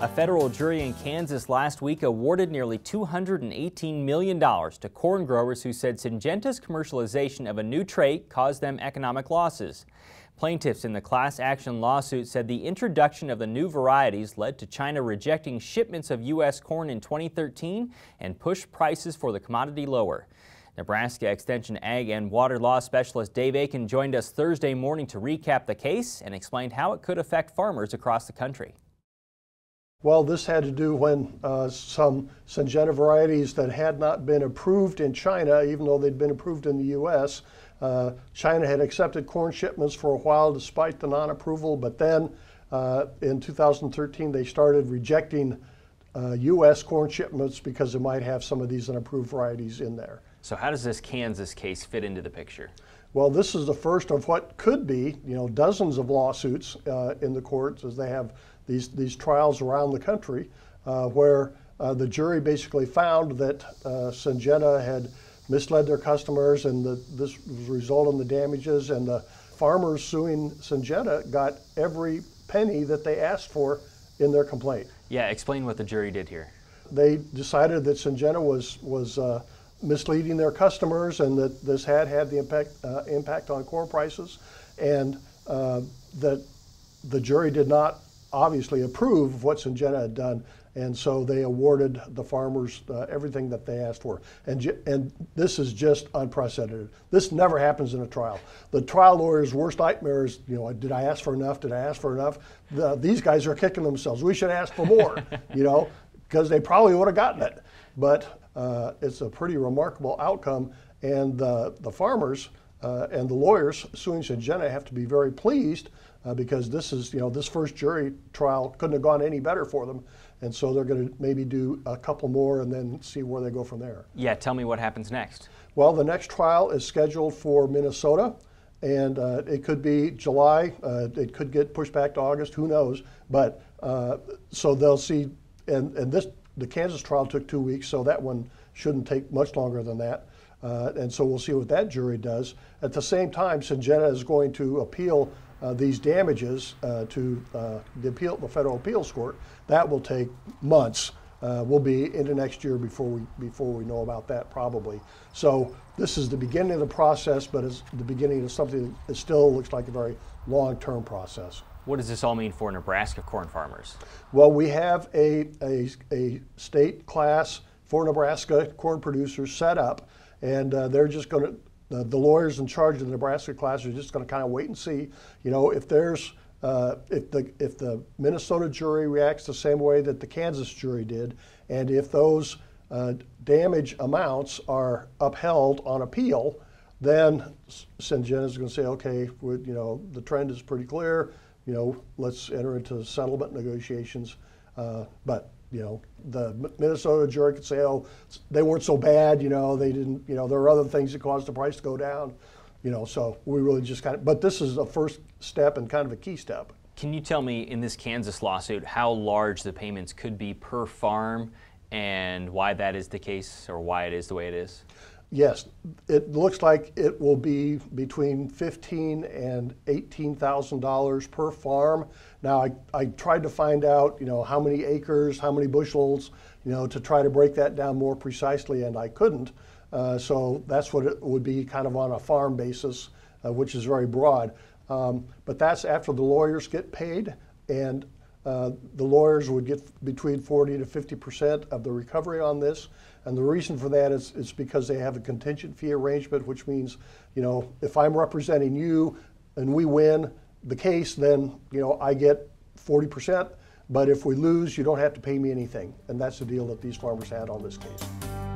A federal jury in Kansas last week awarded nearly $218 million to corn growers who said Syngenta's commercialization of a new trait caused them economic losses. Plaintiffs in the class action lawsuit said the introduction of the new varieties led to China rejecting shipments of U.S. corn in 2013 and pushed prices for the commodity lower. Nebraska Extension Ag and Water Law Specialist Dave Aiken joined us Thursday morning to recap the case and explained how it could affect farmers across the country. Well, this had to do when some Syngenta varieties that had not been approved in China, even though they'd been approved in the U.S., China had accepted corn shipments for a while despite the non-approval, but then in 2013 they started rejecting U.S. corn shipments because it might have some of these unapproved varieties in there. So how does this Kansas case fit into the picture? Well, this is the first of what could be, dozens of lawsuits in the courts as they have these trials around the country where the jury basically found that Syngenta had misled their customers and that this was a result in the damages, and the farmers suing Syngenta got every penny that they asked for in their complaint. Yeah, explain what the jury did here. They decided that Syngenta was misleading their customers and that this had the impact on corn prices, and that the jury did not obviously approve of what Syngenta had done, and so they awarded the farmers everything that they asked for. And this is just unprecedented. This never happens in a trial. The trial lawyer's worst nightmare is, did I ask for enough? Did I ask for enough? These guys are kicking themselves. We should ask for more, because they probably would have gotten it. But it's a pretty remarkable outcome, and the farmers and the lawyers suing Syngenta have to be very pleased because this is, this first jury trial couldn't have gone any better for them, and so they're going to maybe do a couple more and then see where they go from there. Yeah, tell me what happens next. Well, the next trial is scheduled for Minnesota, and it could be July. It could get pushed back to August. Who knows? But so they'll see, and the Kansas trial took 2 weeks, so that one shouldn't take much longer than that. And so we'll see what that jury does. At the same time, Syngenta is going to appeal these damages to the Federal Appeals Court. That will take months. We'll be into next year before we know about that, probably. So this is the beginning of the process, but it's the beginning of something that still looks like a very long-term process. What does this all mean for Nebraska corn farmers? Well, we have a state class for Nebraska corn producers set up, and they're just going to, the lawyers in charge of the Nebraska class are just going to kind of wait and see, if there's, if the Minnesota jury reacts the same way that the Kansas jury did, and if those damage amounts are upheld on appeal, then Syngenta is going to say, okay, the trend is pretty clear. Let's enter into settlement negotiations. But the Minnesota jury could say, oh, they weren't so bad. They didn't. There are other things that caused the price to go down. So we really just but this is a first step and kind of a key step. Can you tell me in this Kansas lawsuit how large the payments could be per farm and why that is the case, or why it is the way it is? Yes, it looks like it will be between $15,000 and $18,000 per farm. Now, I tried to find out, how many acres, how many bushels, to try to break that down more precisely, and I couldn't. So that's what it would be, kind of on a farm basis, which is very broad. But that's after the lawyers get paid, and the lawyers would get between 40 to 50% of the recovery on this. And the reason for that is because they have a contingent fee arrangement, which means, if I'm representing you and we win the case, then, I get 40%. But if we lose, you don't have to pay me anything. And that's the deal that these farmers had on this case.